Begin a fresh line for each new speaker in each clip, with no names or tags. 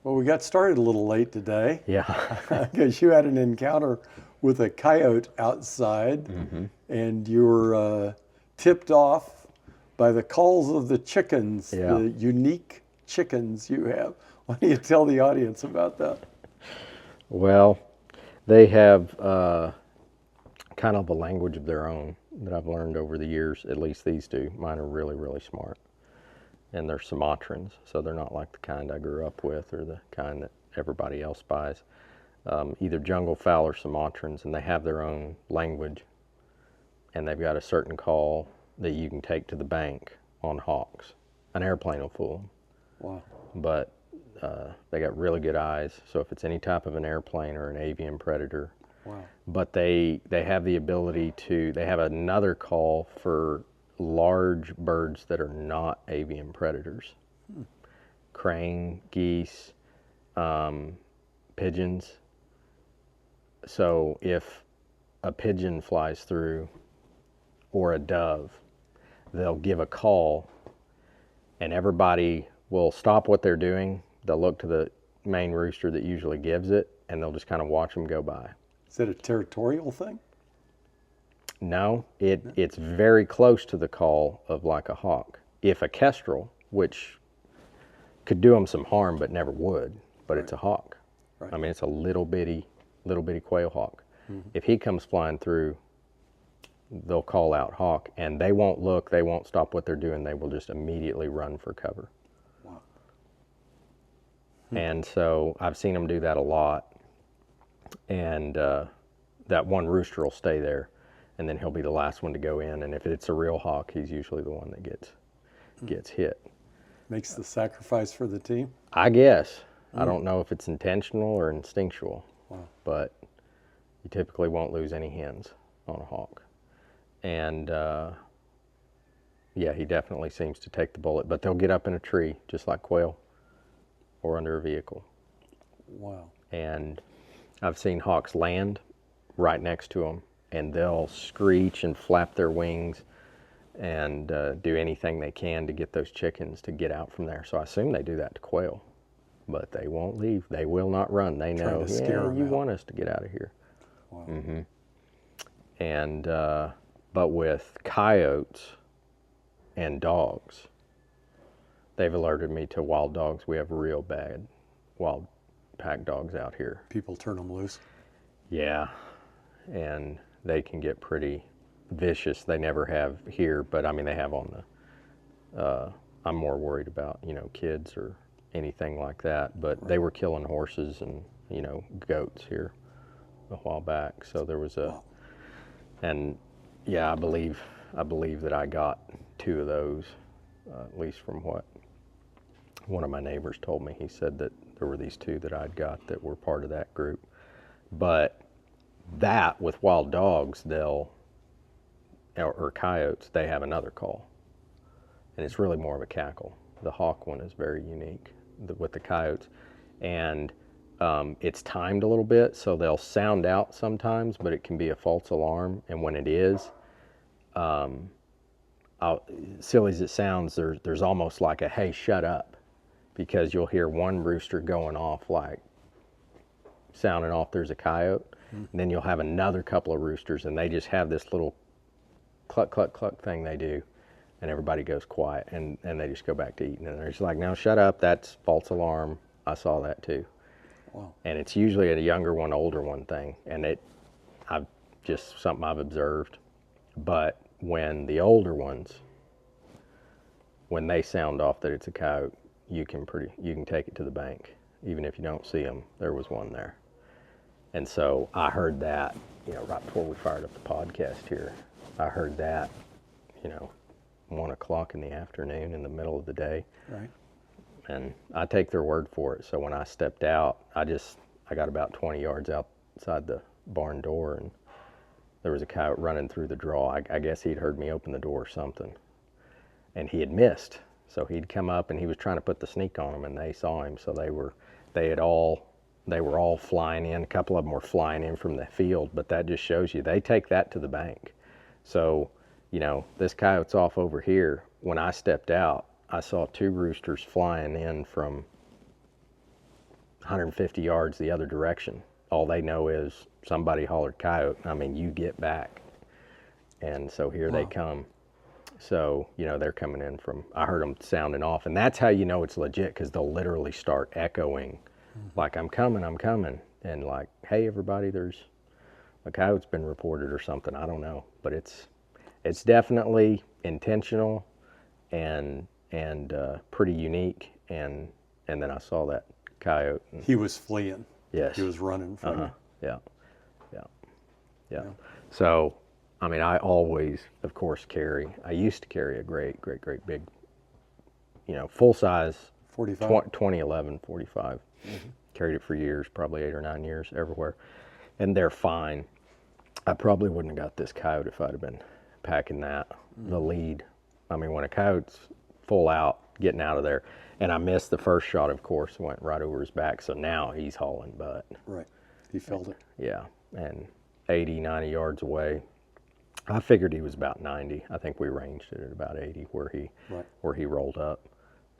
Well, we got started a little late today
Yeah.
because you had an encounter with a coyote outside and you were tipped off by the calls of the chickens,
Yeah.
the unique chickens you have. Why don't you tell the audience about that?
Well, they have kind of a language of their own that I've learned over the years. At least these two. Mine are really, really smart. And they're Sumatrans, so they're not like the kind I grew up with or the kind that everybody else buys. Either jungle fowl or Sumatrans, and they have their own language. And they've got a certain call that you can take to the bank on hawks. An airplane will fool them,
Wow.
but they got really good eyes. So if it's any type of an airplane or an avian predator,
Wow.
but they have the ability to. They have another call for large birds that are not avian predators. Crane, geese, pigeons. So if a pigeon flies through or a dove, they'll give a call and everybody will stop what they're doing. They'll look to the main rooster that usually gives it and they'll just kind of watch them go by.
Is that a territorial thing?
No, it's very close to the call of like a hawk. If a kestrel, which could do them some harm but never would, but
Right.
it's a hawk.
Right.
I mean, it's a little bitty quail hawk. If he comes flying through, they'll call out hawk, and they won't look, they won't stop what they're doing, they will just immediately run for cover.
Wow.
And so I've seen them do that a lot, and that one rooster will stay there, and then he'll be the last one to go in, and if it's a real hawk, he's usually the one that gets hit.
Makes the sacrifice for the team?
I guess. I don't know if it's intentional or instinctual,
Wow.
but you typically won't lose any hens on a hawk. And yeah, he definitely seems to take the bullet, but they'll get up in a tree just like quail or under a vehicle.
Wow.
And I've seen hawks land right next to them, and they'll screech and flap their wings and do anything they can to get those chickens to get out from there. So I assume they do that to quail, but they won't leave. They will not run. They
Trying
know,
to scare
yeah,
'em
you
out.
want us to get out of here.
Wow.
And but with coyotes and dogs, they've alerted me to wild dogs. We have real bad wild pack dogs out here.
People turn them loose.
Yeah, and they can get pretty vicious. They never have here, but I mean they have on the. I'm more worried about kids or anything like that. But they were killing horses and goats here a while back. So there was a,
Wow.
and yeah, I believe that I got two of those, at least from what one of my neighbors told me. He said that there were these two that I'd got that were part of that group. But that with wild dogs, or coyotes, they have another call, and it's really more of a cackle. The hawk one is very unique with the coyotes, and it's timed a little bit, so they'll sound out sometimes, but it can be a false alarm. And when it is, silly as it sounds, there's almost like a "hey, shut up," because you'll hear one rooster going off like sounding off there's a coyote, and then you'll have another couple of roosters, and they just have this little cluck cluck cluck thing they do, and everybody goes quiet, and they just go back to eating, and they're just like, "No, shut up, that's false alarm. I saw that too."
Wow.
And it's usually a younger one, older one thing, and I've just something I've observed. But when the older ones, when they sound off that it's a coyote, you can take it to the bank, even if you don't see them. There was one there, and so I heard that right before we fired up the podcast here. I heard that 1 o'clock in the afternoon in the middle of the day.
Right.
And I take their word for it. So when I stepped out, I got about 20 yards outside the barn door, and there was a coyote running through the draw. I guess he'd heard me open the door or something, and he had missed. So he'd come up and he was trying to put the sneak on them, and they saw him. So they were all flying in. A couple of them were flying in from the field, but that just shows you they take that to the bank. So this coyote's off over here. When I stepped out, I saw two roosters flying in from 150 yards the other direction. All they know is somebody hollered coyote. I mean, you get back. And so here they come. So, you know, they're coming in from, I heard them sounding off. And that's how you know it's legit, because they'll literally start echoing, like, I'm coming. And like, hey, everybody, there's a coyote's been reported or something. I don't know. But it's definitely intentional and pretty unique. And then I saw that coyote. And,
He was fleeing.
yes.
He was running from you.
Yeah. So, I mean, I always, of course, I used to carry a great big, you know, full size
45.
2011 45. Carried it for years, probably 8 or 9 years, everywhere. And they're fine. I probably wouldn't have got this coyote if I'd have been packing that. The lead. I mean, when a coyote's full out, getting out of there, and I missed the first shot, of course, went right over his back. So now he's hauling butt.
Right. He felt it.
Yeah. And 80, 90 yards away. I figured he was about 90. I think we ranged it at about 80 where he rolled up.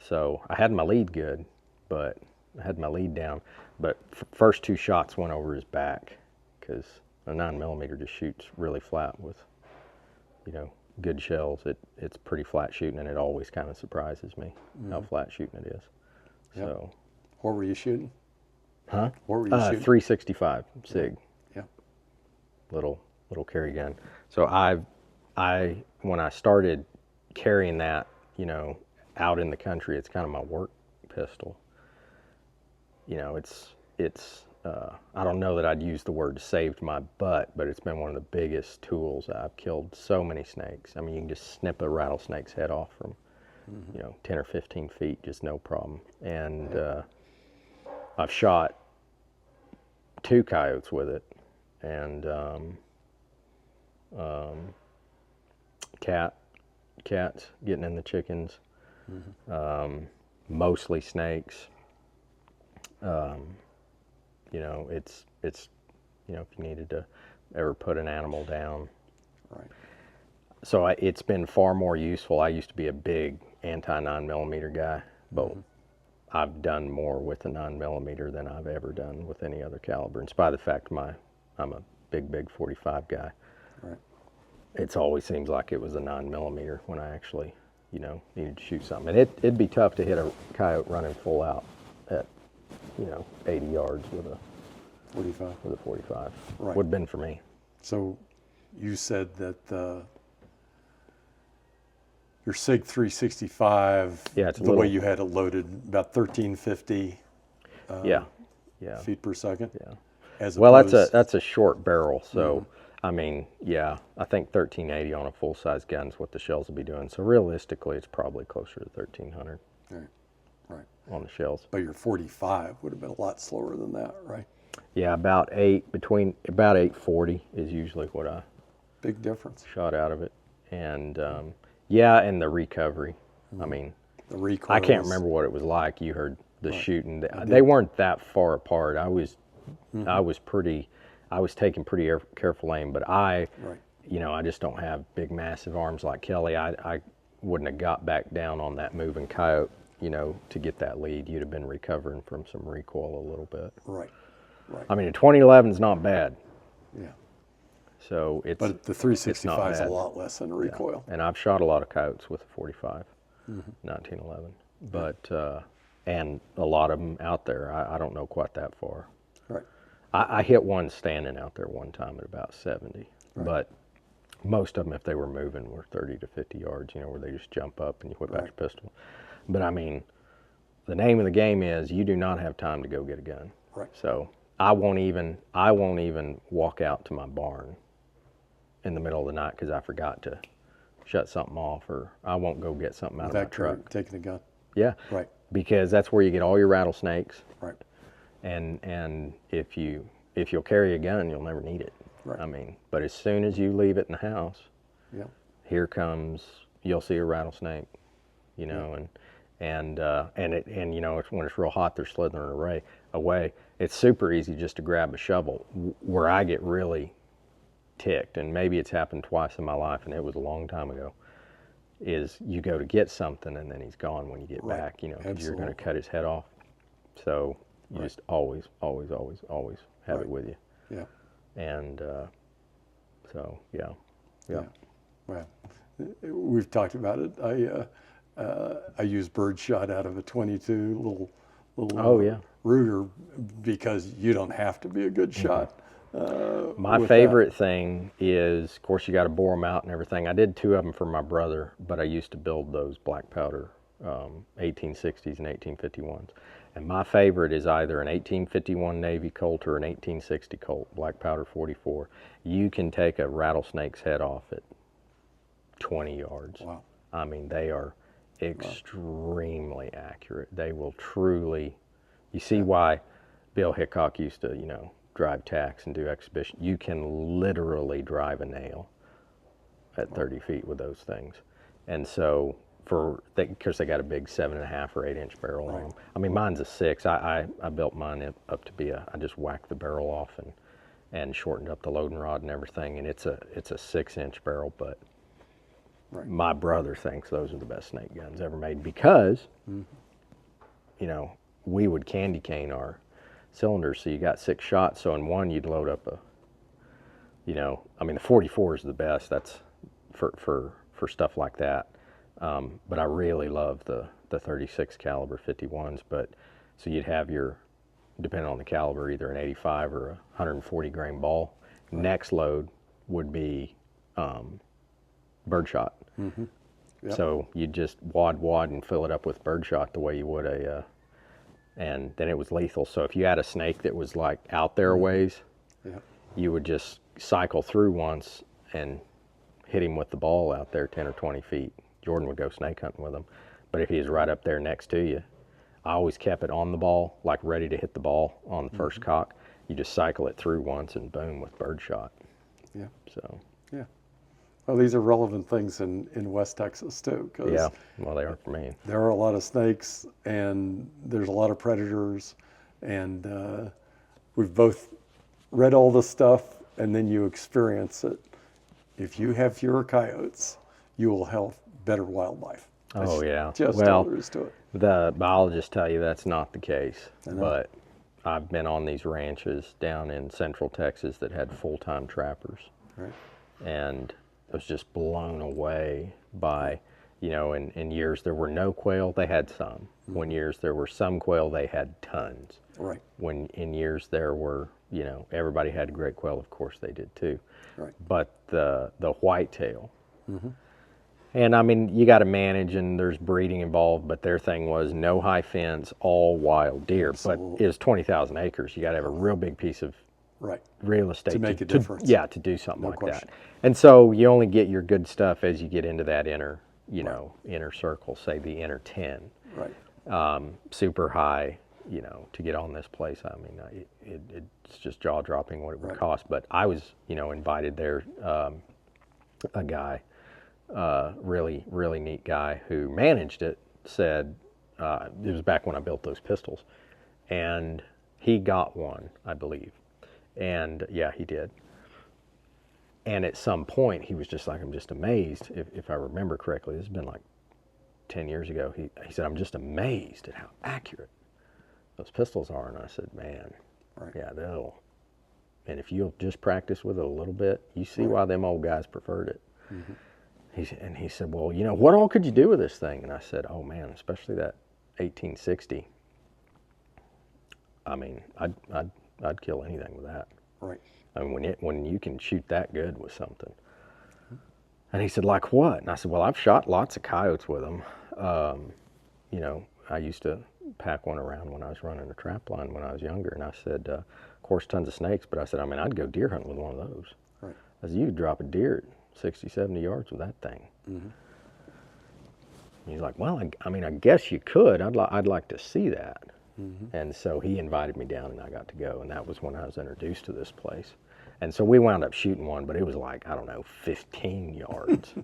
So I had my lead good, but I had my lead down. But first 2 shots went over his back, because a 9mm just shoots really flat with, you know, good shells. It's pretty flat shooting, and it always kind of surprises me how flat shooting it is.
Yep.
So.
What were you shooting?
Huh?
What were you shooting?
365 SIG.
Yeah.
Little carry gun. So when I started carrying that, you know, out in the country, it's kind of my work pistol. You know, it's I don't know that I'd use the word saved my butt, but it's been one of the biggest tools. I've killed so many snakes. I mean, you can just snip a rattlesnake's head off from, you know, 10 or 15 feet, just no problem. And I've shot 2 coyotes with it, and cats getting in the chickens, mostly snakes. You know, it's you know, if you needed to ever put an animal down.
Right.
So it's been far more useful. I used to be a big anti-9mm guy, but I've done more with a 9mm than I've ever done with any other caliber, in spite of the fact I'm a big 45 guy.
Right.
It's always seems like it was a 9mm when I actually, you know, needed to shoot something. And it'd be tough to hit a coyote running full out at, you know, 80 yards with a
45.
45.
Right.
Would have been for me.
So you said that your SIG 365,
Yeah, it's
the way you had it loaded, about 1350
yeah.
feet per second.
Yeah.
As
Well,
opposed,
that's a short barrel, so I mean, yeah, I think 1380 on a full size gun is what the shells will be doing. So realistically, it's probably closer to 1300
right.
on the shells.
But your 45 would have been a lot slower than that, right?
Yeah, about 840 is usually what I
Big difference.
shot out of it, and yeah, and the recovery. I mean,
The recoil.
I can't
was-
remember what it was like. You heard the shooting. They weren't that far apart. I was taking pretty careful aim, but
Right.
you know, I just don't have big, massive arms like Kelly. I wouldn't have got back down on that moving coyote, you know, to get that lead. You'd have been recovering from some recoil a little bit.
Right.
I mean, a 2011 is not bad.
Yeah.
So it's.
But the 365 is a
bad.
lot less than recoil.
And I've shot a lot of coyotes with a 45, 1911. But, and a lot of them out there, I don't know quite that far.
Right.
I hit one standing out there one time at about 70. But most of them, if they were moving, were 30 to 50 yards, you know, where they just jump up and you whip out your pistol. But I mean, the name of the game is you do not have time to go get a gun.
Right.
So I won't even walk out to my barn in the middle of the night because I forgot to shut something off, or I won't go get something out of my truck.
Taking a gun.
Yeah.
Right.
Because that's where you get all your rattlesnakes.
Right.
And if you'll carry a gun, you'll never need it.
Right.
I mean, but as soon as you leave it in the house,
Yeah.
here comes, you'll see a rattlesnake, you know, and you know, when it's real hot, they're slithering away. It's super easy just to grab a shovel. Where I get really ticked, and maybe it's happened twice in my life, and it was a long time ago, is you go to get something and then he's gone when you get back, you know, because you're going to cut his head off. So You just always have it with you.
Yeah.
And so, yeah.
Well, we've talked about it. I use birdshot out of a 22 little Ruger because you don't have to be a good shot.
My favorite thing is, of course, you got to bore them out and everything. I did 2 of them for my brother, but I used to build those black powder 1860s and 1851s. And my favorite is either an 1851 Navy Colt or an 1860 Colt, black powder 44. You can take a rattlesnake's head off at 20 yards.
Wow.
I mean, they are extremely accurate. They will truly, you see why Bill Hickok used to, drive tacks and do exhibition. You can literally drive a nail at 30 feet with those things. And so, because they got a big 7.5 or 8 inch barrel on them. I mean, mine's a 6. I built mine up to be I just whacked the barrel off and shortened up the loading rod and everything. And it's a 6 inch barrel, but my brother thinks those are the best snake guns ever made because, we would candy cane our cylinders. So you got 6 shots. So in one, you'd load up the 44 is the best. That's for stuff like that. But I really love the 36 caliber 51s. But so you'd have your, depending on the caliber, either an 85 or a 140 grain ball. Next load would be birdshot. Yep. So you just wad and fill it up with birdshot the way you would and then it was lethal. So if you had a snake that was like out there a ways, you would just cycle through once and hit him with the ball out there 10 or 20 feet. Jordan would go snake hunting with him. But if he was right up there next to you, I always kept it on the ball, like ready to hit the ball on the first cock. You just cycle it through once and boom with birdshot.
Yeah.
So.
Yeah. Well, these are relevant things in West Texas too.
Yeah, well, they are for me.
There are a lot of snakes and there's a lot of predators, and we've both read all the stuff and then you experience it. If you have fewer coyotes, you will have better wildlife.
Oh, yeah.
Just all there is to it.
The biologists tell you that's not the case, but I've been on these ranches down in central Texas that had full-time trappers.
Right.
And I was just blown away by, in years there were no quail, they had some. When years there were some quail, they had tons.
Right.
When in years there were, everybody had great quail, of course they did too.
Right.
But the whitetail, and I mean, you got to manage and there's breeding involved, but their thing was no high fence, all wild deer. Absolutely. But it's 20,000 acres. You got to have a real big piece of real estate
to make a difference.
To do something that. And so you only get your good stuff as you get into that inner circle, say the inner 10.
Right.
Super high, to get on this place. I mean, it's just jaw dropping what it would cost. But I was, invited there. A guy, really, really neat guy who managed it, said, it was back when I built those pistols, and he got one, I believe. And yeah, he did. And at some point, he was just like, I'm just amazed, if I remember correctly, this has been like 10 years ago, he said, I'm just amazed at how accurate those pistols are. And I said, man, yeah, they'll, and if you'll just practice with it a little bit, you see why them old guys preferred it. He said, well, what all could you do with this thing? And I said, oh man, especially that 1860. I mean, I'd kill anything with that.
Right.
I mean, when you can shoot that good with something. And he said, like what? And I said, well, I've shot lots of coyotes with them. I used to pack one around when I was running a trap line when I was younger. And I said, of course, tons of snakes. But I said, I mean, I'd go deer hunting with one of those.
Right.
I said, you could drop a deer at 60, 70 yards with that thing. He's like, well, I mean, I guess you could. I'd like to see that. And so he invited me down and I got to go. And that was when I was introduced to this place. And so we wound up shooting one, but it was like, I don't know, 15 yards.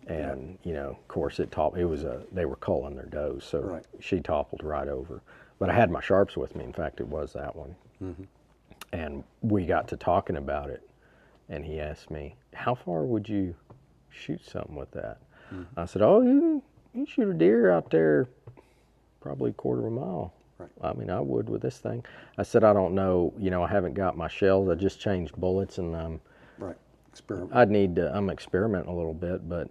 And, of course, they were culling their does. So she toppled right over. But I had my sharps with me. In fact, it was that one. And we got to talking about it. And he asked me, how far would you shoot something with that? I said, oh, you shoot a deer out there probably a quarter of a mile.
Right.
I mean, I would with this thing. I said, I don't know. I haven't got my shells. I just changed bullets, and
Right. Experiment.
I'd need to. I'm experimenting a little bit, but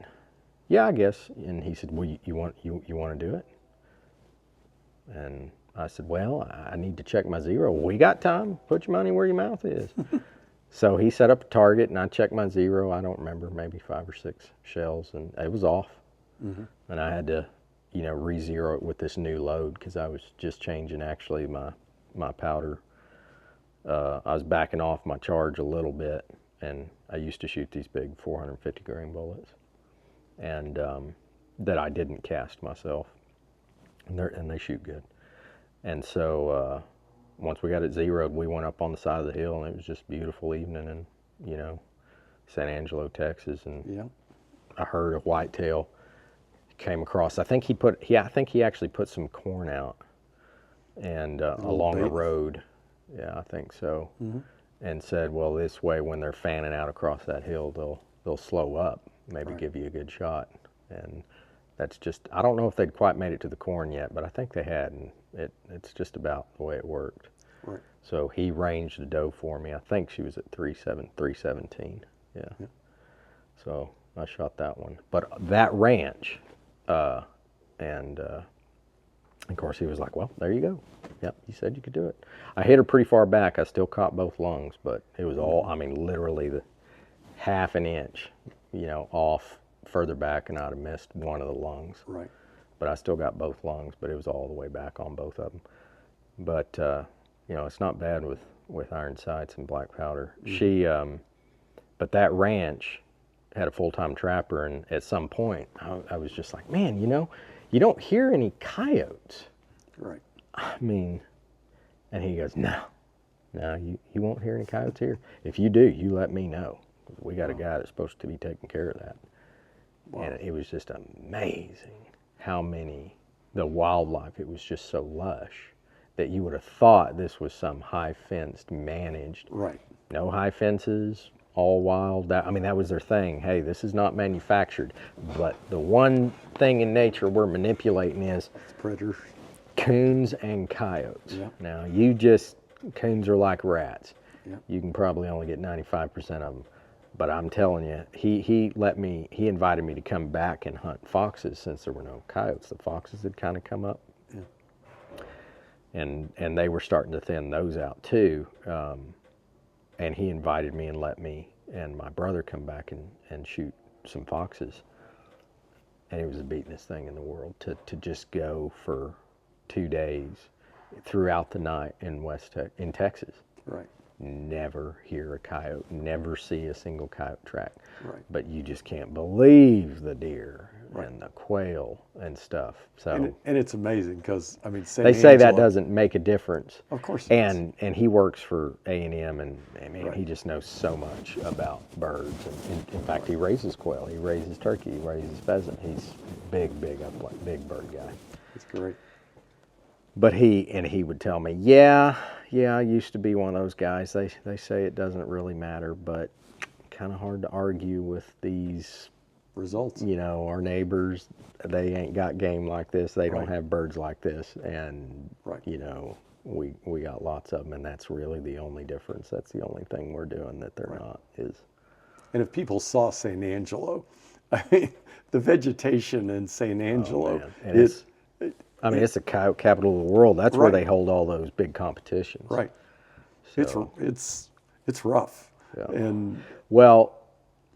yeah, I guess. And he said, well, you want to do it? And I said, well, I need to check my zero. We got time. Put your money where your mouth is. So he set up a target, and I checked my zero. I don't remember, maybe 5 or 6 shells, and it was off.
Mm-hmm.
And I had to, re-zero it with this new load because I was just changing actually my powder. I was backing off my charge a little bit, and I used to shoot these big 450 grain bullets, and that I didn't cast myself, and they shoot good. And so once we got it zeroed, we went up on the side of the hill, and it was just a beautiful evening in, San Angelo, Texas, and
Yeah.
I heard a whitetail came across. I think he actually put some corn out and along the
bait?
road. Yeah, I think so.
Mm-hmm.
And said, well, this way when they're fanning out across that hill, they'll slow up, maybe
Right.
give you a good shot. And that's just, I don't know if they'd quite made it to the corn yet, but I think they had, and it's just about the way it worked.
Right.
So he ranged the doe for me. I think she was at 317. Yeah.
Yeah.
So I shot that one. But that ranch, and of course he was like, well, there you go. Yep, you said you could do it. I hit her pretty far back. I still caught both lungs, but it was all, I mean, literally the half an inch, off further back, and I'd have missed one of the lungs.
Right.
But I still got both lungs, but it was all the way back on both of them. But, it's not bad with iron sights and black powder. Mm-hmm. But that ranch had a full-time trapper, and at some point I was just like, man, you don't hear any coyotes.
Right.
I mean, and he goes, no, you won't hear any coyotes here. If you do, you let me know. We got a guy that's supposed to be taking care of that. Wow. And it was just amazing how the wildlife, it was just so lush that you would have thought this was some high fenced, managed.
Right.
No high fences, all wild. That was their thing. Hey, this is not manufactured. But the one thing in nature we're manipulating is
Predators.
coons and coyotes.
Yeah.
Now, coons are like rats.
Yeah.
You can probably only get 95% of them. But I'm telling you, he invited me to come back and hunt foxes since there were no coyotes. The foxes had kind of come up.
Yeah.
And they were starting to thin those out too. And he invited me and let me and my brother come back and shoot some foxes. And it was the beatingest thing in the world to just go for 2 days throughout the night in Texas.
Right.
Never hear a coyote, never see a single coyote track.
Right.
But you just can't believe the deer
Right.
and the quail and stuff. So
And it's amazing because, San
they say that
Angelo-
doesn't make a difference.
Of course it does.
And he works for A&M, and man,
Right.
he just knows so much about birds. And in fact, he raises quail, he raises turkey, he raises pheasant. He's big bird guy.
It's great.
But he would tell me, yeah, I used to be one of those guys. They say it doesn't really matter, but kind of hard to argue with these
Results.
our neighbors. They ain't got game like this. They don't
Right.
have birds like this, and
Right.
we got lots of them, and that's really the only difference. That's the only thing we're doing that they're
Right.
not is.
And if people saw San Angelo, the vegetation in San Angelo,
man. And it's the coyote capital of the world. That's where
Right.
they hold all those big competitions.
right.
So,
It's rough.
Yeah.
And
well,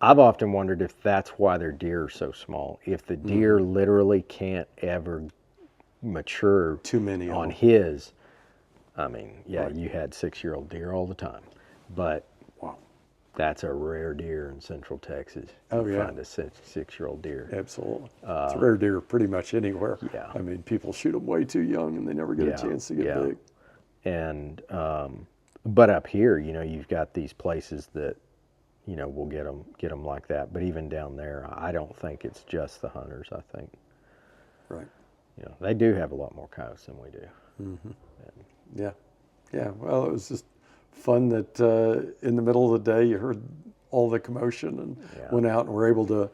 I've often wondered if that's why their deer are so small. If the deer literally can't ever mature
Too many of
on
them.
his,
Right.
you had 6-year-old deer all the time, but
wow,
that's a rare deer in Central Texas.
Oh,
You
yeah.
find a 6-year-old deer.
absolutely. It's a rare deer pretty much anywhere.
Yeah.
People shoot them way too young and they never get a chance to get big.
And but up here, you've got these places that we'll get them like that. But even down there, I don't think it's just the hunters. I think
Right.
they do have a lot more coyotes than we do.
Mm-hmm. Yeah. Yeah. Well, it was just fun that in the middle of the day you heard all the commotion and
Yeah.
went out and were able to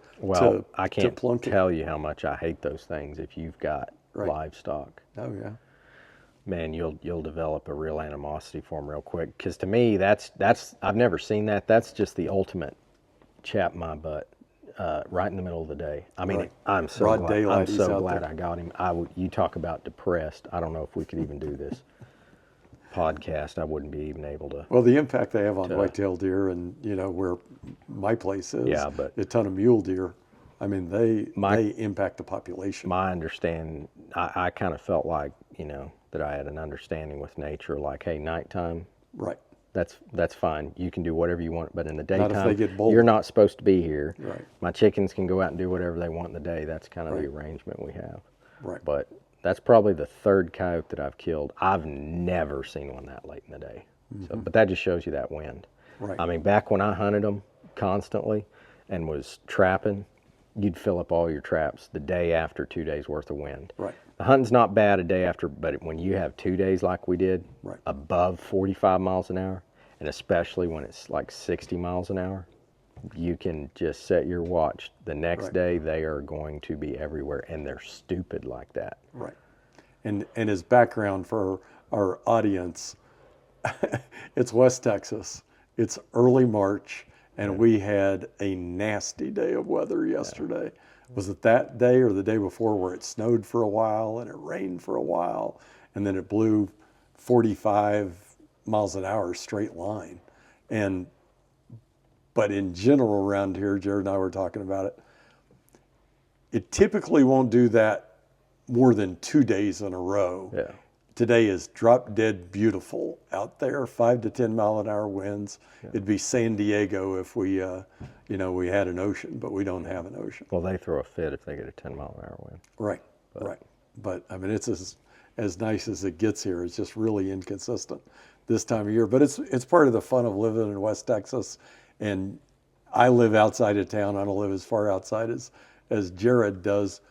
I can't
plunk it.
tell you how much I hate those things if you've got
Right.
livestock.
Oh yeah.
man, you'll develop a real animosity for them real quick. Because to me, that's I've never seen that. That's just the ultimate chap my butt, right in the middle of the day. I mean,
Right.
I'm so
Broad
glad.
daylight,
I'm
he's
so
out
glad
there.
I got him. You talk about depressed. I don't know if we could even do this podcast. I wouldn't be even able to.
Well, the impact they have on
to-
whitetail deer, and where my place is,
Yeah, but-
a ton of mule deer. I mean,
My-
they impact the population.
My understanding, I kind of felt like that I had an understanding with nature. Like, hey, nighttime.
Right.
That's fine. You can do whatever you want, but in the
Not if
daytime,
they get bold.
you're not supposed to be here.
Right.
My chickens can go out and do whatever they want in the day. That's kind of the
Right.
arrangement we have.
Right.
But that's probably the third coyote that I've killed. I've never seen one that late in the day. So, but that just shows you that wind.
Right.
I mean, back when I hunted them constantly and was trapping, you'd fill up all your traps the day after 2 days worth of wind.
Right.
The hunting's not bad a day after, but when you have 2 days like we did,
Right.
above 45 miles an hour, and especially when it's like 60 miles an hour, you can just set your watch. The next
Right.
day, they are going to be everywhere, and they're stupid like that.
Right. And as background for our audience, it's West Texas. It's early March, and we had a nasty day of weather yesterday. Was it that day or the day before where it snowed for a while and it rained for a while, and then it blew 45 miles an hour straight line? But in general around here, Jared and I were talking about it, it typically won't do that more than 2 days in a row.
Yeah.
Today is drop dead beautiful out there, 5 to 10 mile an hour winds. It'd be San Diego if we had an ocean, but we don't have an ocean.
Well, they throw a fit if they get a 10-mile-an-hour wind.
Right, right. But I mean, it's as nice as it gets here. It's just really inconsistent this time of year. But it's part of the fun of living in West Texas. And I live outside of town. I don't live as far outside as Jared does,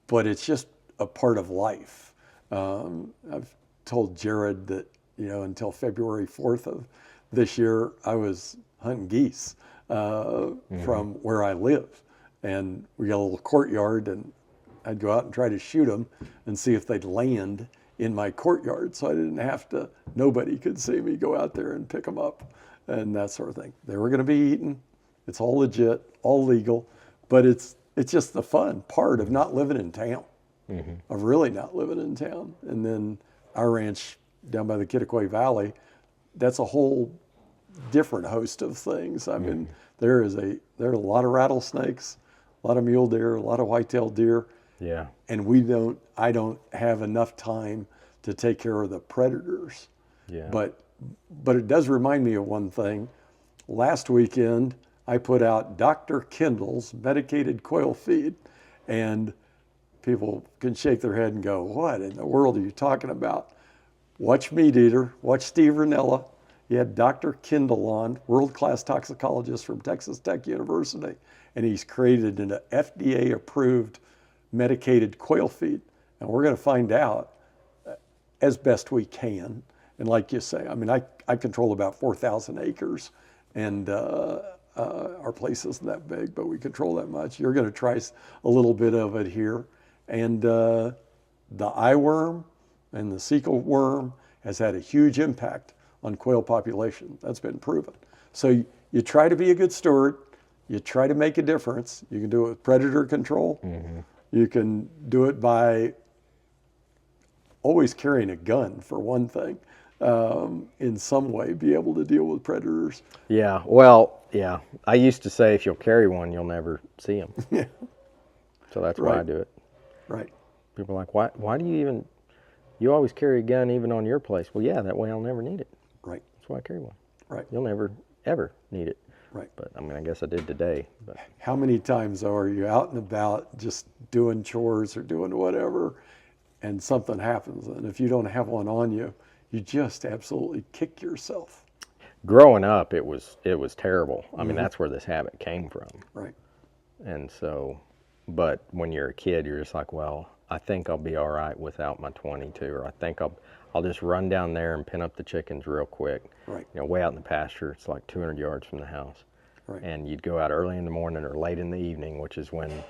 but it's just a part of life. I've told Jared that, until February 4th of this year, I was hunting geese from where I live. And we got a little courtyard, and I'd go out and try to shoot them and see if they'd land in my courtyard. So I didn't have to, nobody could see me go out there and pick them up and that sort of thing. They were going to be eaten. It's all legit, all legal, but it's just the fun part of not living in town. Of really not living in town. And then our ranch down by the Kittaquay Valley, that's a whole different host of things. I mean, there are a lot of rattlesnakes, a lot of mule deer, a lot of white-tailed deer.
Yeah.
And I don't have enough time to take care of the predators.
Yeah.
But it does remind me of one thing. Last weekend, I put out Dr. Kendall's medicated quail feed, and people can shake their head and go, what in the world are you talking about? Watch Meat Eater, watch Steve Ranella. He had Dr. Kendall on, world-class toxicologist from Texas Tech University, and he's created an FDA-approved medicated quail feed. And we're going to find out as best we can. And like you say, I mean, I control about 4,000 acres, and our place isn't that big, but we control that much. You're going to try a little bit of it here. And the eyeworm and the cecal worm has had a huge impact on quail population. That's been proven. So you try to be a good steward. You try to make a difference. You can do it with predator control. You can do it by always carrying a gun, for one thing, in some way, be able to deal with predators.
Yeah. Well, yeah. I used to say if you'll carry one, you'll never see them.
Yeah.
So that's why I
Right.
do it.
Right.
People are like, why do you always carry a gun even on your place? Well, yeah, that way I'll never need it.
Right.
That's why I carry one.
Right.
You'll never, ever need it.
Right.
But I mean, I guess I did today. But
How many times are you out and about just doing chores or doing whatever, and something happens, and if you don't have one on you, you just absolutely kick yourself.
growing up, it was terrible. I mean, that's where this habit came from.
Right.
And so, but when you're a kid, you're just like, well, I think I'll be all right without my 22, or I think I'll just run down there and pin up the chickens real quick.
Right.
Way out in the pasture, it's like 200 yards from the house.
Right.
And you'd go out early in the morning or late in the evening, which is when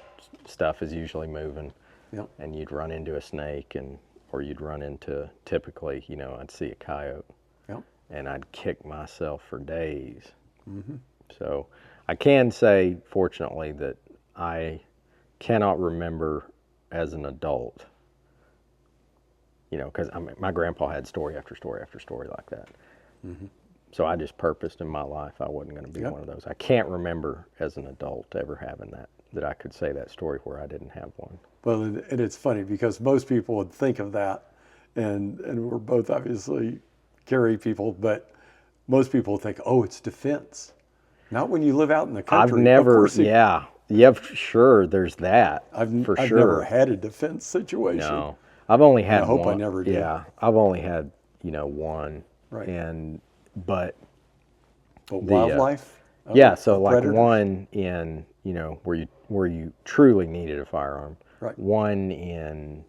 stuff is usually moving.
Yep.
And you'd run into a snake, and or you'd run into, typically, you know, I'd see a coyote,
Yep.
and I'd kick myself for days. So I can say, fortunately, that I cannot remember as an adult, you know, because my grandpa had story after story after story like that. So I just purposed in my life I wasn't going to be
Yep.
one of those. I can't remember as an adult ever having that I could say that story where I didn't have one.
Well, and it's funny because most people would think of that, and we're both obviously carry people, but most people think, oh, it's defense. Not when you live out in the country.
I've never,
Of course
yeah, sure, there's that,
I've
for sure.
never had a defense situation.
No, I've only had
I hope
one.
I never do.
Yeah, I've only had, you know, one.
Right.
But
wildlife?
yeah, so like
predators?
one in, you know, where you truly needed a firearm.
Right.
One in,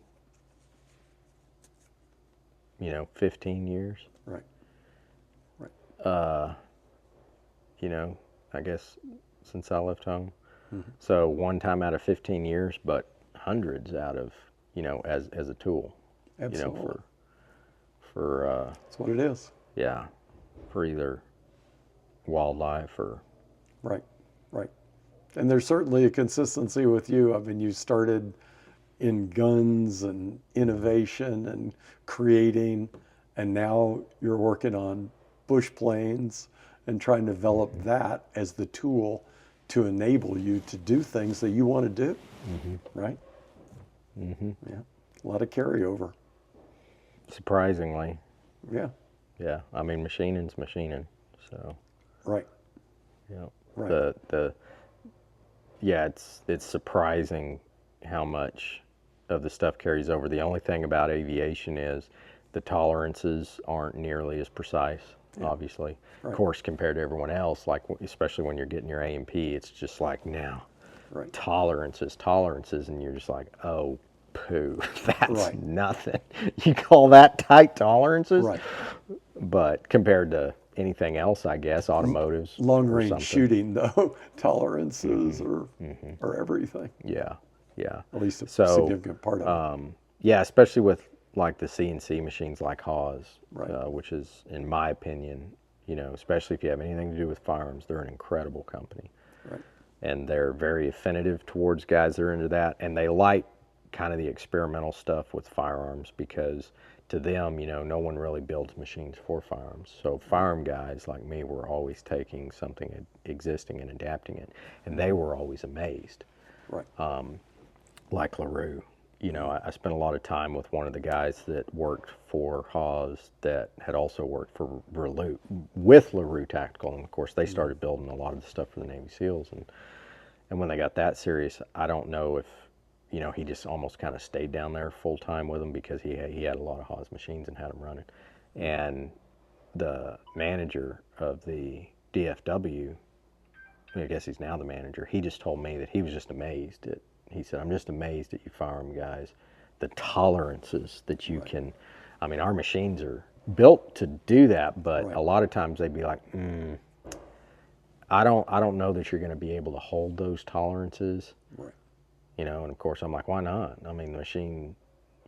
you know, 15 years.
Right. Right.
You know, I guess since I left home. So one time out of 15 years, but hundreds out of, you know, as a tool.
Absolutely.
You know, for
That's what it is.
yeah, for either wildlife or.
Right. Right. And there's certainly a consistency with you. I mean, you started in guns and innovation and creating, and now you're working on bush planes and trying to develop that as the tool to enable you to do things that you want to do. Right? Yeah. A lot of carryover.
Surprisingly,
Yeah.
yeah. I mean, machining's machining, so.
Right.
Yeah.
Right.
Yeah, it's surprising how much of the stuff carries over. The only thing about aviation is the tolerances aren't nearly as precise, obviously.
Right.
Of course, compared to everyone else, like especially when you're getting your A&P, it's just like now,
Right.
tolerances, and you're just like, oh, poo, that's
Right.
nothing. You call that tight tolerances?
Right.
But compared to anything else, I guess, automotives.
Long
or
range
something.
shooting, though, tolerances are everything.
Yeah, yeah.
At least a
So,
significant part of it.
Yeah, especially with like the CNC machines like Haas,
Right.
which is, in my opinion, you know, especially if you have anything to do with firearms, they're an incredible company.
Right.
And they're very affinitive towards guys that are into that, and they like kind of the experimental stuff with firearms because to them, you know, no one really builds machines for firearms. So firearm guys like me were always taking something existing and adapting it, and they were always amazed.
Right.
Like LaRue, you know, I spent a lot of time with one of the guys that worked for Haas that had also worked for with LaRue Tactical, and of course they started building a lot of the stuff for the Navy SEALs, and when they got that serious, I don't know if, you know, he just almost kind of stayed down there full time with them because he had a lot of Haas machines and had them running. And the manager of the DFW, I guess he's now the manager, he just told me that he was just amazed at, he said, I'm just amazed at you firearm guys, the tolerances that you can, I mean, our machines are built to do that, but a lot of times they'd be like, I don't know that you're going to be able to hold those tolerances.
Right.
You know, and of course I'm like, why not? I mean, the machine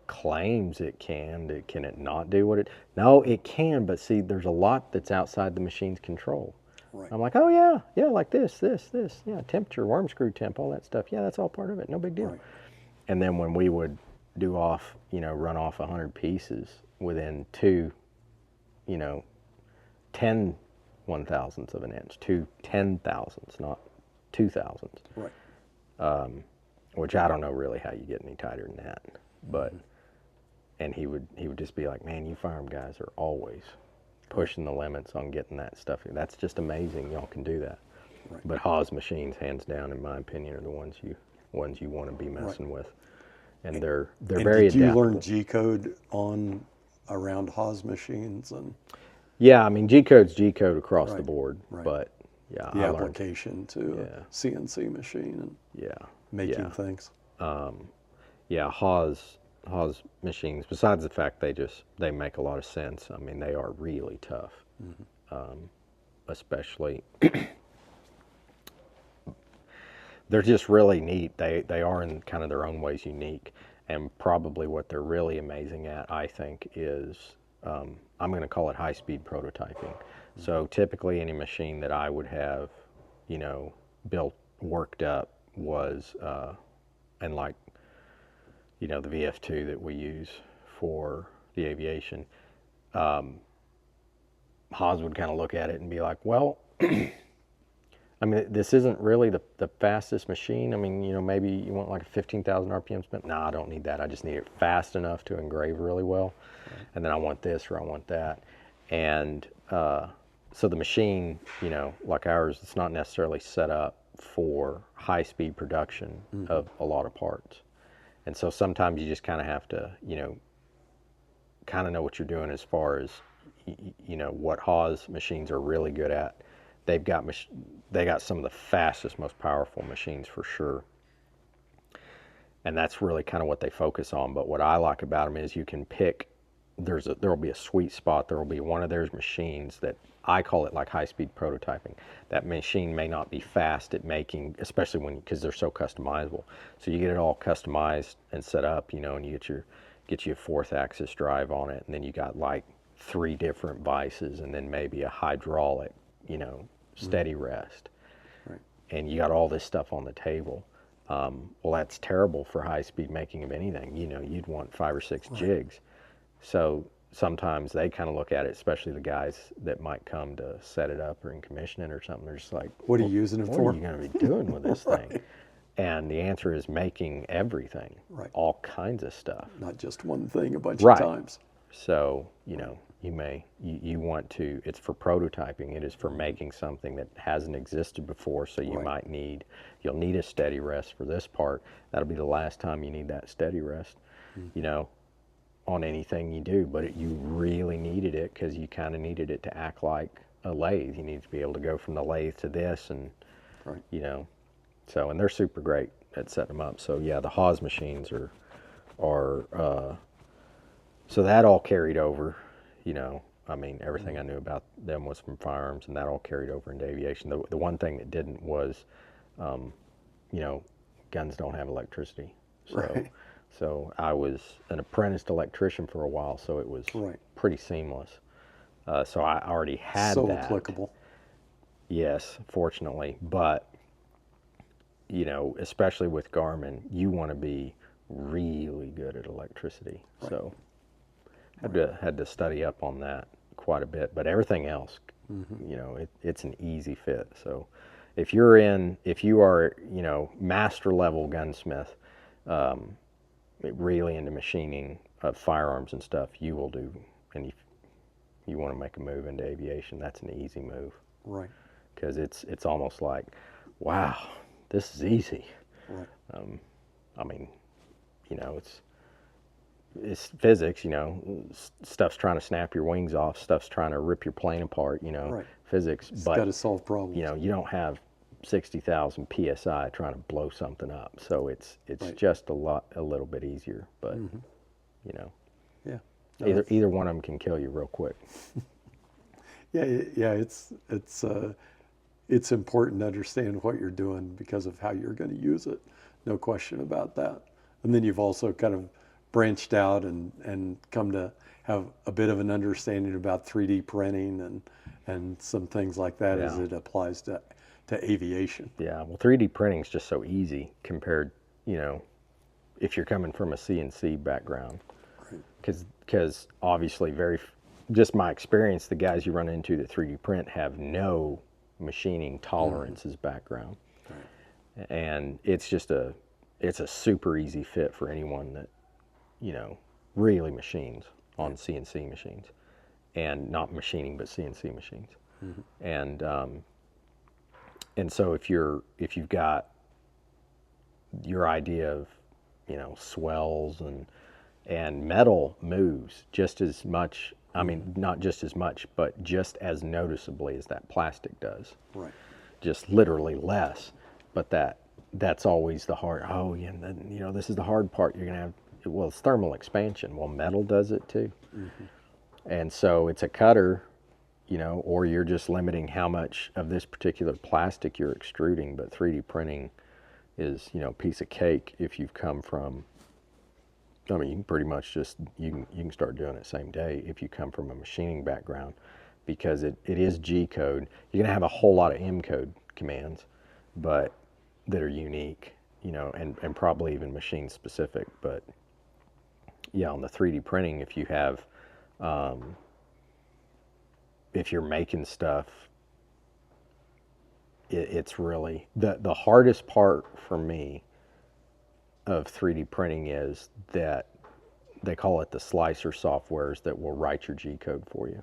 claims it can. Can it not do what it? No, it can, but see, there's a lot that's outside the machine's control.
Right.
I'm like, oh yeah, like this, yeah, temperature, worm screw temp, all that stuff. Yeah, that's all part of it. No big deal.
Right.
And then when we would run off 100 pieces within 2, 10 1,000ths of an inch, 2 10,000ths, not 2,000ths.
Right.
Which I don't know really how you get any tighter than that, but and he would just be like, man, you firearm guys are always pushing the limits on getting that stuff. That's just amazing. Y'all can do that.
Right.
But Haas machines, hands down, in my opinion, are the ones you want to be messing with, and they're very
Did you
adaptable.
learn G code around Haas machines and
Yeah, I mean G code's G code across the board,
Right.
but yeah,
the
I learned.
application to a CNC machine and
Yeah,
making things?
Yeah, Haas machines, besides the fact they make a lot of sense, I mean, they are really tough. Especially, they're just really neat. They are in kind of their own ways unique. And probably what they're really amazing at, I think, is I'm going to call it high-speed prototyping. So typically any machine that I would have, you know, built, worked up was, and like, you know, the VF2 that we use for the aviation, Haas would kind of look at it and be like, well, I mean, this isn't really the fastest machine. I mean, you know, maybe you want like a 15,000 RPM spin. No, I don't need that. I just need it fast enough to engrave really well. Right. And then I want this or I want that. And so the machine, you know, like ours, it's not necessarily set up for high-speed production of a lot of parts. And so sometimes you just kind of have to, you know, kind of know what you're doing as far as, you know, what Haas machines are really good at. They got some of the fastest, most powerful machines for sure. And that's really kind of what they focus on. But what I like about them is you can pick, there'll be a sweet spot. There'll be one of their machines that I call it like high-speed prototyping. That machine may not be fast at making, especially because they're so customizable. So you get it all customized and set up, you know, and you get you a 4th axis drive on it, and then you got like 3 different vices, and then maybe a hydraulic, you know, steady rest. Right. And you got all this stuff on the table. Well, that's terrible for high-speed making of anything. You know, you'd want 5 or 6 jigs. So sometimes they kind of look at it, especially the guys that might come to set it up or in commission it or something. They're just like,
what are you using it for?
What are you going to be doing with this thing? And the answer is making everything, all kinds of stuff.
Not just one thing a bunch of times.
So, you know, you want to, it's for prototyping. It is for making something that hasn't existed before. So you you'll need a steady rest for this part. That'll be the last time you need that steady rest, you know, on anything you do. But you really needed it because you kind of needed it to act like a lathe. You need to be able to go from the lathe to this and, you know, so, and they're super great at setting them up. So yeah, the Haas machines are so that all carried over, you know. I mean, everything I knew about them was from firearms, and that all carried over into aviation. The one thing that didn't was, you know, guns don't have electricity. So, so I was an apprenticed electrician for a while, so it was pretty seamless. So I already had that.
So applicable.
Yes, fortunately. But, you know, especially with Garmin, you want to be really good at electricity. So had to study up on that quite a bit. But everything else, you know, it's an easy fit. So if you are, you know, master level gunsmith, really into machining of firearms and stuff, you will do. And if you want to make a move into aviation, that's an easy move.
Right.
Because it's almost like, wow, this is easy.
Right.
I mean, you know, it's physics, you know, stuff's trying to snap your wings off, stuff's trying to rip your plane apart, you know, physics.
It's got to solve problems.
You know, you don't have 60,000 PSI trying to blow something up. So it's just a little bit easier, but you know, either one of them can kill you real quick.
It's important to understand what you're doing because of how you're going to use it. No question about that. And then you've also kind of branched out and come to have a bit of an understanding about 3D printing and some things like that as it applies to aviation.
Yeah, well, 3D printing is just so easy compared, you know, if you're coming from a CNC background. Because obviously, just my experience, the guys you run into that 3D print have no machining tolerances background. And it's just it's a super easy fit for anyone that, you know, really machines on CNC machines, and not machining, but CNC machines. And so if you've got your idea of, you know, swells and metal moves just as much, I mean, not just as much, but just as noticeably as that plastic does.
Right.
Just literally less, but that's always the hard, and then, you know, this is the hard part. You're going to have, well, it's thermal expansion. Well, metal does it too. And so it's a cutter, you know, or you're just limiting how much of this particular plastic you're extruding. But 3D printing is, you know, a piece of cake if you've come from, I mean, you can pretty much just, you can start doing it same day if you come from a machining background, because it is G code. You're going to have a whole lot of M code commands, but that are unique, you know, and probably even machine specific. But yeah, on the 3D printing, if you have, if you're making stuff, it's really, the hardest part for me of 3D printing is that they call it the slicer softwares that will write your G code for you,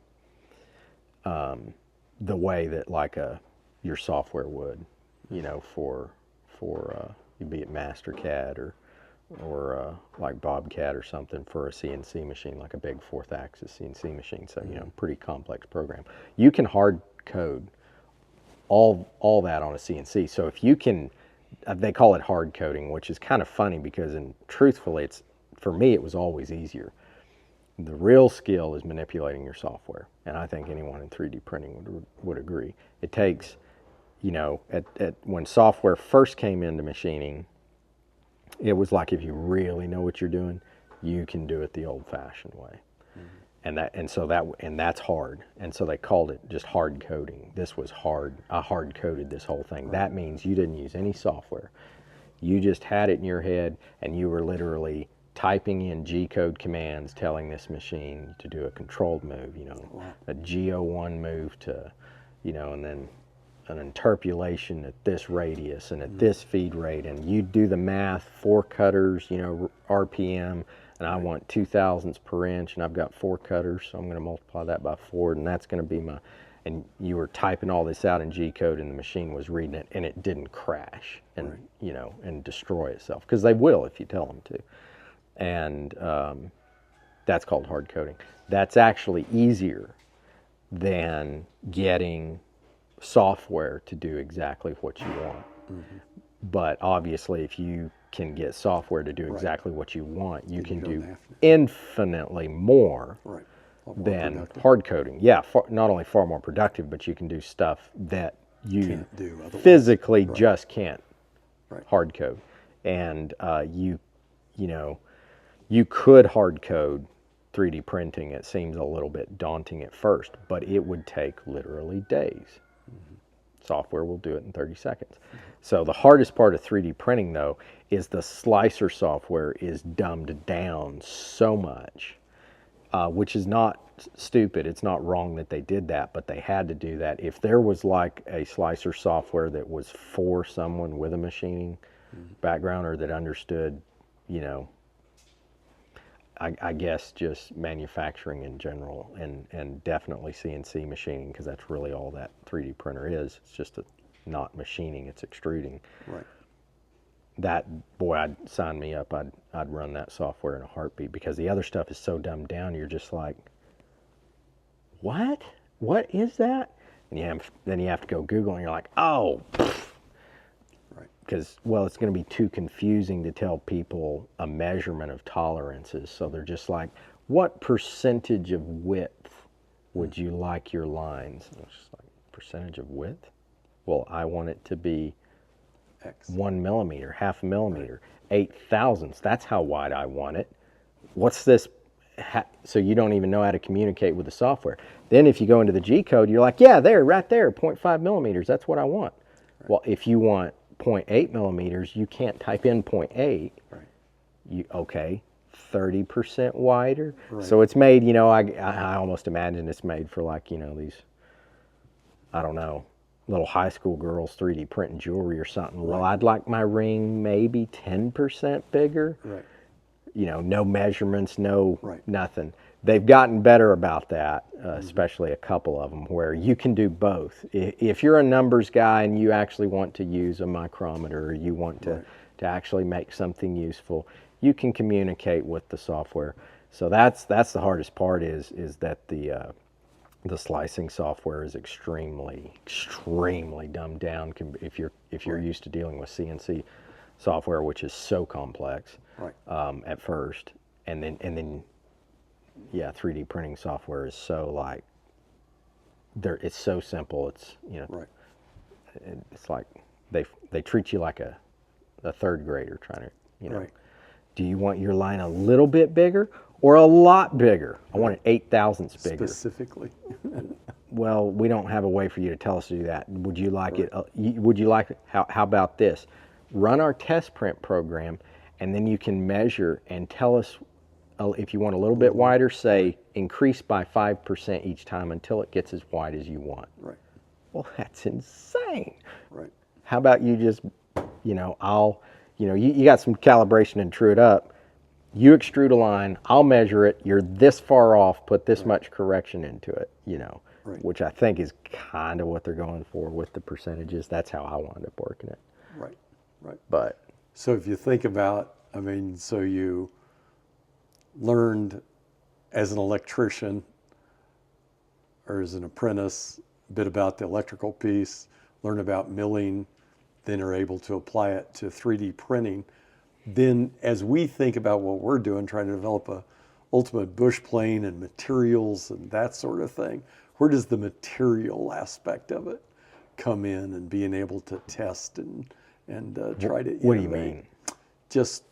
the way that like your software would, you know, for be it MasterCAD or like Bobcat or something for a CNC machine, like a big 4th axis CNC machine. So, you know, pretty complex program. You can hard code all that on a CNC. So if you can, they call it hard coding, which is kind of funny because, truthfully, for me, it was always easier. The real skill is manipulating your software, and I think anyone in 3D printing would agree. It takes, you know, when software first came into machining, it was like, if you really know what you're doing, you can do it the old-fashioned way. And that's hard. And so they called it just hard coding. This was hard. I hard coded this whole thing. Right. That means you didn't use any software. You just had it in your head, and you were literally typing in G code commands, telling this machine to do a controlled move, you know, wow. A GO1 move to, you know, and then an interpolation at this radius and at this feed rate, and you do the math, 4 cutters, you know, RPM, and I want 2,000ths per inch, and I've got 4 cutters, so I'm going to multiply that by 4, and that's going to be my, and you were typing all this out in G code, and the machine was reading it, and it didn't crash and, right. you know, and destroy itself, because they will if you tell them to. And that's called hard coding. That's actually easier than getting software to do exactly what you want. Mm-hmm. But obviously, if you can get software to do exactly right. what you want, you can do infinitely more, right. than productive. Hard coding. Yeah, not only far more productive, but you can do stuff that you can't do physically right. just can't right. hard code. And you know, you could hard code 3D printing. It seems a little bit daunting at first, but it would take literally days. Mm-hmm. Software will do it in 30 seconds. Mm-hmm. So the hardest part of 3D printing, though, is the slicer software is dumbed down so much, which is not stupid. It's not wrong that they did that, but they had to do that. If there was like a slicer software that was for someone with a machining mm-hmm. background, or that understood, you know, I guess just manufacturing in general, and definitely CNC machining, because that's really all that 3D printer is. It's just not machining, it's extruding. Right. That, boy, I'd sign me up. I'd run that software in a heartbeat, because the other stuff is so dumbed down. You're just like, what? What is that? And then you have to go Google, and you're like, oh, pfft. Because, well, it's going to be too confusing to tell people a measurement of tolerances. So they're just like, what percentage of width would you like your lines? And it's just like, percentage of width? Well, I want it to be X. 1 millimeter, half a millimeter, 8,000ths. That's how wide I want it. What's this? So you don't even know how to communicate with the software. Then if you go into the G code, you're like, yeah, there, right there, 0.5 millimeters. That's what I want. Right. Well, if you want 0.8 millimeters, you can't type in 0.8. Right. You, okay, 30% wider. Right. So it's made, you know, I almost imagine it's made for, like, you know, these, I don't know, little high school girls 3D printing jewelry or something. Right. Well, I'd like my ring maybe 10% bigger. Right. You know, no measurements, no right. nothing. They've gotten better about that, especially a couple of them, where you can do both. If you're a numbers guy and you actually want to use a micrometer, or you want to, right. to actually make something useful, you can communicate with the software. So that's the hardest part, is that the slicing software is extremely dumbed down. If you're right. used to dealing with CNC software, which is so complex, right. At first, and then yeah, 3D printing software is so, like, it's so simple. It's, you know, right. It's like they treat you like a third grader trying to, you know, right. Do you want your line a little bit bigger or a lot bigger? I want it 8 thousandths bigger.
Specifically.
Well, we don't have a way for you to tell us to do that. Would you like it? Would you like, how about this? Run our test print program, and then you can measure and tell us if you want a little bit wider, say increase by 5% each time until it gets as wide as you want.
Right.
Well, that's insane.
Right.
How about you just, you got some calibration and true it up. You extrude a line, I'll measure it, you're this far off, put this much correction into it,
Right.
which I think is kind of what they're going for with the percentages. That's how I wound up working it.
Right. Right.
But
So if you think about, so you learned as an electrician or as an apprentice a bit about the electrical piece, learn about milling, then are able to apply it to 3D printing. Then as we think about what we're doing, trying to develop a ultimate bush plane and materials and that sort of thing, where does the material aspect of it come in and being able to test and try to innovate?
what do you mean?
Just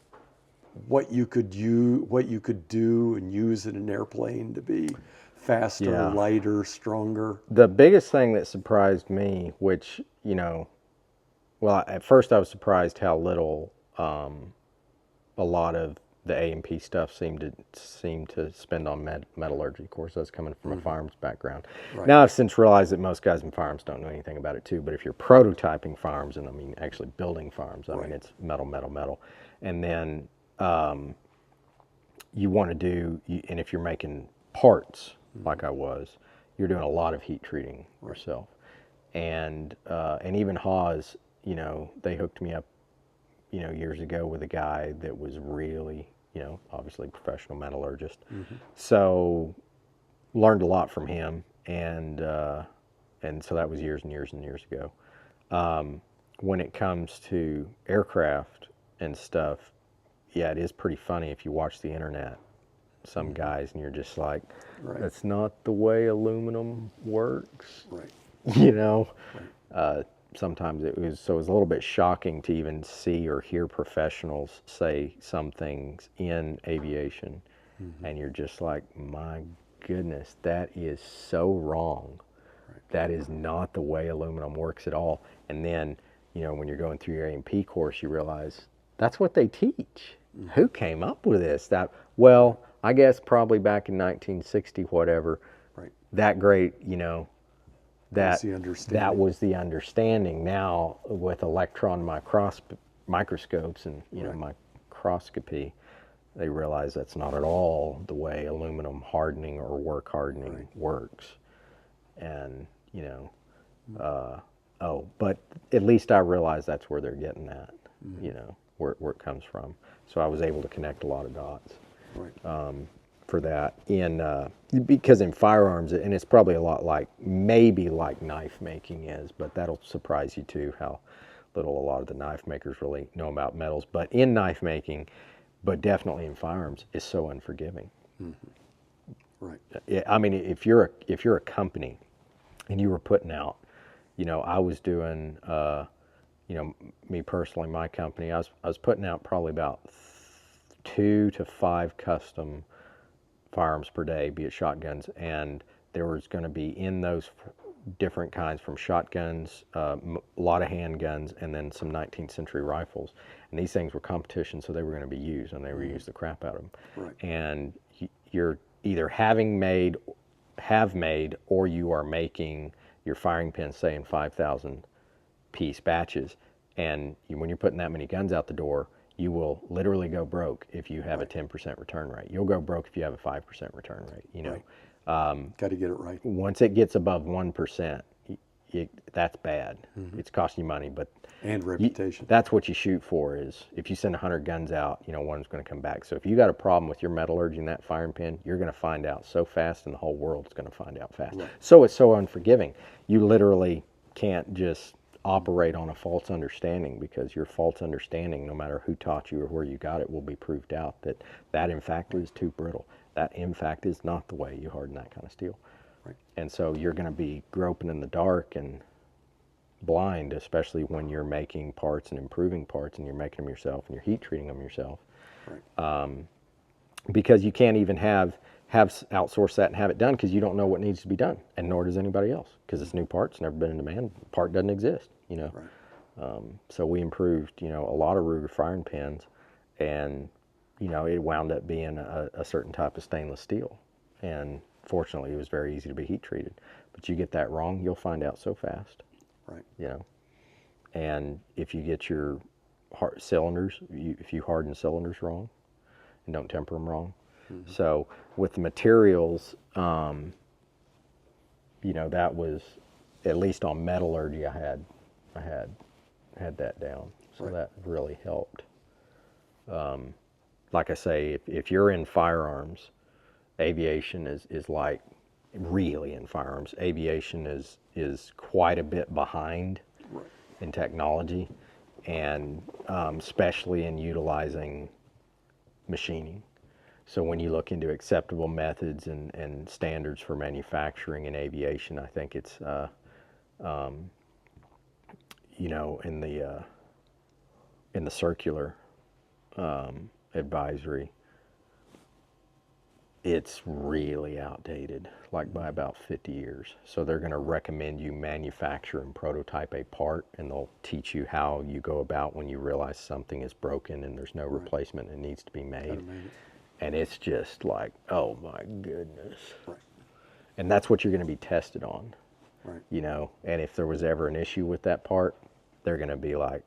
what you could do and use in an airplane to be faster,
Yeah.
lighter, stronger.
The biggest thing that surprised me, which, well, at first I was surprised how little a lot of the A&P stuff seemed to spend on metallurgy. Of course, I was coming from a firearms background.
Right.
Now I've since realized that most guys in firearms don't know anything about it too. But if you're prototyping firearms, and actually building firearms, it's metal. And then you want to do, and if you're making parts like I was, you're doing a lot of heat treating yourself. And even Haas, they hooked me up, years ago with a guy that was really, obviously professional metallurgist. So learned a lot from him, and so that was years and years and years ago. When it comes to aircraft and stuff, yeah, it is pretty funny if you watch the internet. Some guys, and you're just like, that's not the way aluminum works.
Right.
Sometimes it was a little bit shocking to even see or hear professionals say some things in aviation, and you're just like, my goodness, that is so wrong. That is not the way aluminum works at all. And then, when you're going through your A&P course, you realize that's what they teach. Who came up with this? Well, I guess probably back in 1960, whatever.
Right.
That great,
That's the understanding.
that was the understanding. Now with electron microscopes and microscopy, they realize that's not at all the way aluminum hardening or work hardening works. And but at least I realize that's where they're getting that, where it comes from. So I was able to connect a lot of dots.
Right.
For that because in firearms, and it's probably a lot maybe like knife making is, but that'll surprise you too how little a lot of the knife makers really know about metals. But in knife making, but definitely in firearms, is so unforgiving.
Right.
If you're a company and you were putting out, I was doing, me personally, my company, I was putting out probably about 2 to 5 custom firearms per day, be it shotguns, and there was going to be in those different kinds, from shotguns, a lot of handguns, and then some 19th century rifles. And these things were competition, so they were going to be used, and they were used the crap out of them.
Right.
And you're either have made, or you are making your firing pins, say, in 5,000 piece batches. And when you're putting that many guns out the door, you will literally go broke if you have a 10% return rate. You'll go broke if you have a 5% return rate.
Got to get it right.
Once it gets above 1%, that's bad. It's costing you money,
And reputation.
that's what you shoot for. Is if you send 100 guns out, one's going to come back. So if you got a problem with your metallurgy in that firing pin, you're going to find out so fast, and the whole world's going to find out fast.
Right.
So it's so unforgiving. You literally can't just operate on a false understanding, because your false understanding, no matter who taught you or where you got it, will be proved out that in fact is too brittle. That in fact is not the way you harden that kind of steel.
Right.
And so you're going to be groping in the dark, and blind, especially when you're making parts and improving parts and you're making them yourself and you're heat treating them yourself.
Right.
Because you can't even have outsource that and have it done because you don't know what needs to be done, and nor does anybody else, because it's new parts, never been in demand, part doesn't exist, you know.
Right.
So we improved, you know, a lot of Ruger firing pins, and you know, it wound up being a certain type of stainless steel, and fortunately it was very easy to be heat treated. But you get that wrong, you'll find out so fast.
Right.
You know, and if you get your cylinders, if you harden cylinders wrong and don't temper them wrong. Mm-hmm. So with the materials, you know, that was, at least on metallurgy, I had that down. So
right.
that really helped. Like I say, if you're in firearms, aviation is like, really in firearms, aviation is quite a bit behind
Right.
in technology, and especially in utilizing machining. So when you look into acceptable methods and standards for manufacturing in aviation, I think it's, you know, in the circular advisory, it's really outdated, like by about 50 years. So they're going to recommend you manufacture and prototype a part, and they'll teach you how you go about when you realize something is broken and there's no
right.
replacement and it needs to be made.
It.
And it's just like, oh my goodness.
Right.
And that's what you're going to be tested on.
Right.
You know, and if there was ever an issue with that part, they're going to be like,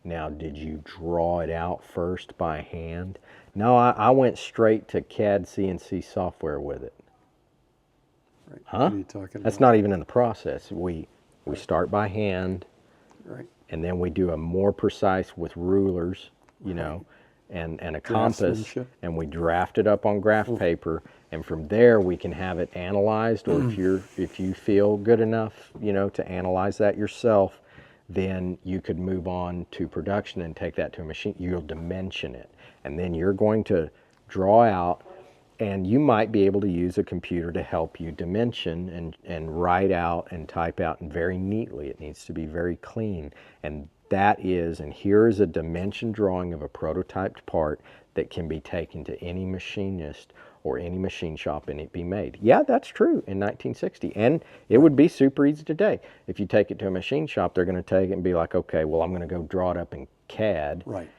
now, did you draw it out first by hand? No, I went straight to CAD CNC software with it.
Right.
Huh?
What are you talking
That's
about?
not even in the process. We start by hand,
Right.
and then we do a more precise with rulers, you know, and a compass, and we draft it up on graph paper, and from there we can have it analyzed, or if you feel good enough, you know, to analyze that yourself, then you could move on to production and take that to a machine. You'll dimension it, and then you're going to draw out, and you might be able to use a computer to help you dimension and write out and type out, and very neatly. It needs to be very clean. And that is, and here is a dimension drawing of a prototyped part that can be taken to any machinist or any machine shop and it be made. Yeah, that's true in 1960. And it would be super easy today. If you take it to a machine shop, they're going to take it and be like, okay, well, I'm going to go draw it up in CAD.
Right.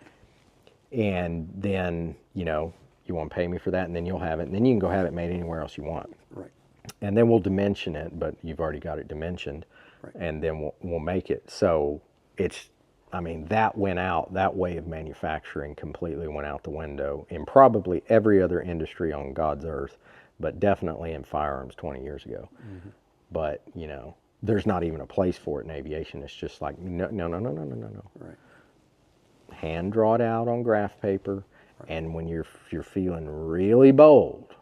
And then, you know, you want to pay me for that, and then you'll have it. And then you can go have it made anywhere else you want.
Right.
And then we'll dimension it, but you've already got it dimensioned.
Right.
And then we'll make it. So it's, I mean, that went out, that way of manufacturing completely went out the window in probably every other industry on God's earth, but definitely in firearms 20 years ago. Mm-hmm. But, you know, there's not even a place for it in aviation. It's just like, no.
Right.
Hand draw it out on graph paper, right. And when you're feeling really bold,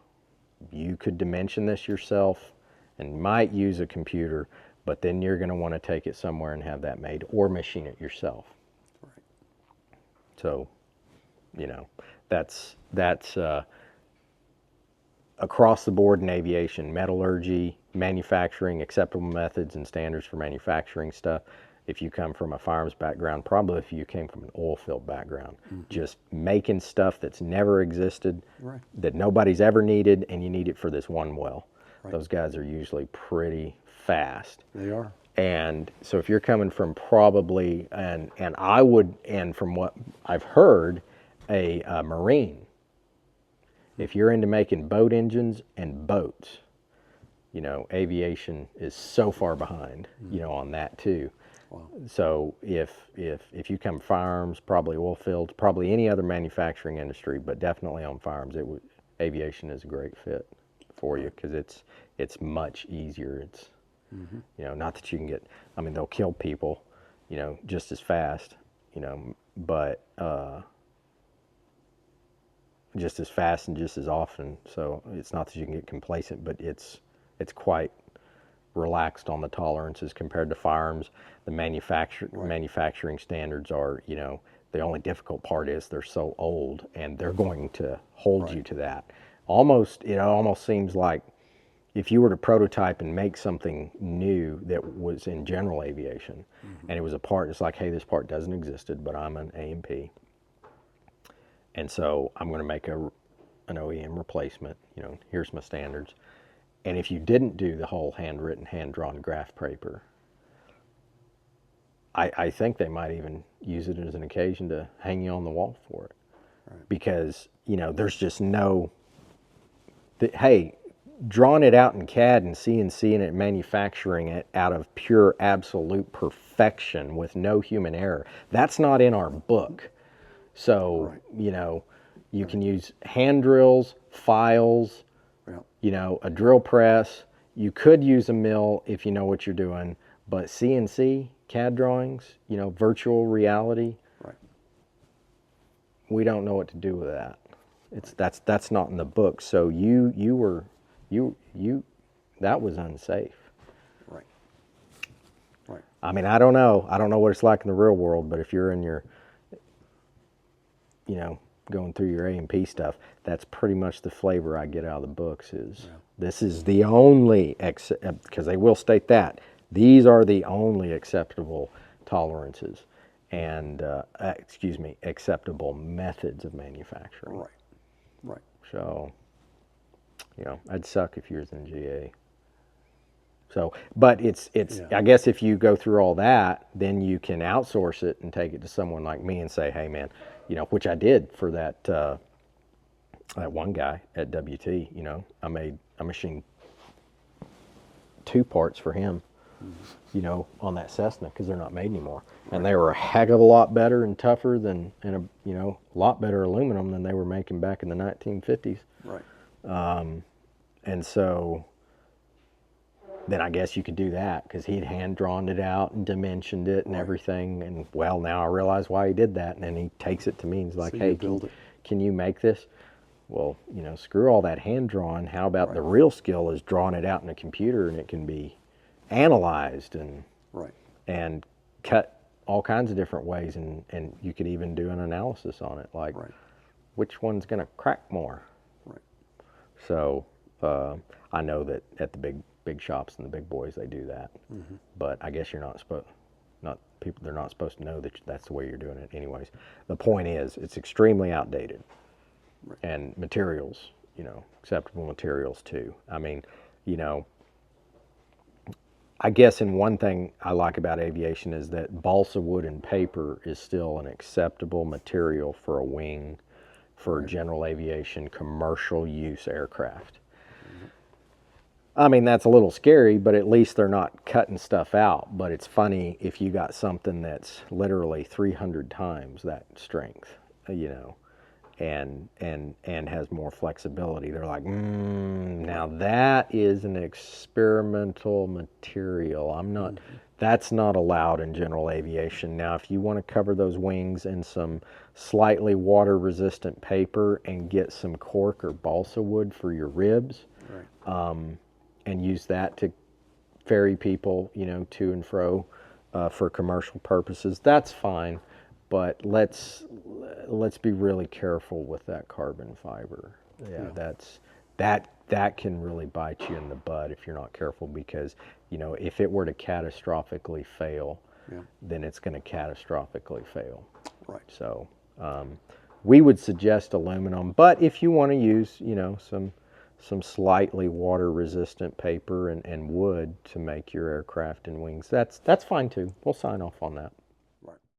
you could dimension this yourself and might use a computer, but then you're going to want to take it somewhere and have that made or machine it yourself.
Right.
So, you know, that's across the board in aviation, metallurgy, manufacturing, acceptable methods and standards for manufacturing stuff. If you come from a firearms background, probably if you came from an oil field background, just making stuff that's never existed,
right.
that nobody's ever needed, and you need it for this one well.
Right.
Those guys are usually pretty fast.
They are.
And so if you're coming from probably, and I would, and from what I've heard, a Marine, if you're into making boat engines and boats, you know, aviation is so far behind, you know, on that too.
Wow.
So if you come firearms, probably oil fields, probably any other manufacturing industry, but definitely on firearms, aviation is a great fit for you because it's much easier. It's you know, not that you can get, I mean, they'll kill people, you know, just as fast, you know, but just as fast and just as often. So it's not that you can get complacent, but it's quite relaxed on the tolerances compared to firearms. The manufacturing standards are, you know, the only difficult part is they're so old, and they're going to hold you to that. It almost seems like if you were to prototype and make something new that was in general aviation, and it was a part, it's like, hey, this part doesn't existed, but I'm an A&P, and so I'm going to make an OEM replacement. You know, here's my standards. And if you didn't do the whole handwritten, hand-drawn graph paper, I think they might even use it as an occasion to hang you on the wall for it.
Right.
Because, you know, there's just no, hey, drawing it out in CAD and CNCing it, manufacturing it out of pure absolute perfection with no human error, that's not in our book. So,
Right.
you know, you can use hand drills, files,
Yeah.
you know, a drill press. You could use a mill if you know what you're doing, but CNC, CAD drawings, you know, virtual reality,
Right.
we don't know what to do with that. That's not in the book. So that was unsafe.
Right. Right.
I mean, I don't know what it's like in the real world, but if you're in your, you know, going through your A&P stuff, that's pretty much the flavor I get out of the books is this is the only, because they will state that, these are the only acceptable tolerances and, acceptable methods of manufacturing.
Right. Right.
So, you know, I'd suck if you was in GA. So, but it's
Yeah.
I guess if you go through all that, then you can outsource it and take it to someone like me and say, hey man, you know, which I did for that one guy at WT, you know, I machined 2 parts for him, you know, on that Cessna because they're not made anymore. And they were a heck of a lot better and tougher than, and a lot better aluminum than they were making back in the 1950s.
Right.
And so then I guess you could do that because he'd hand drawn it out and dimensioned it and everything. And well, now I realize why he did that. And then he takes it to me and he's like,
So
hey,
you build it.
can you make this? Well, you know, screw all that hand drawn. How about the real skill is drawing it out in a computer and it can be analyzed and
Right.
and cut all kinds of different ways. And you could even do an analysis on it, like which one's going to crack more.
Right.
So I know that at the big shops and the big boys they do that, but I guess you're not supposed, they're not supposed to know that that's the way you're doing it. Anyways, the point is it's extremely outdated, and materials, you know, acceptable materials too. I mean, you know, I guess in one thing I like about aviation is that balsa wood and paper is still an acceptable material for a wing for general aviation commercial use aircraft. I mean, that's a little scary, but at least they're not cutting stuff out. But it's funny if you got something that's literally 300 times that strength, you know, and has more flexibility. They're like, now that is an experimental material. I'm not, that's not allowed in general aviation. Now, if you want to cover those wings in some slightly water resistant paper and get some cork or balsa wood for your ribs, and use that to ferry people, you know, to and fro for commercial purposes, that's fine. But let's be really careful with that carbon fiber. That can really bite you in the butt if you're not careful, because, you know, if it were to catastrophically fail, then it's going to catastrophically fail.
Right.
So we would suggest aluminum, but if you want to use, you know, some slightly water resistant paper and wood to make your aircraft and wings, that's fine too. We'll sign off on that.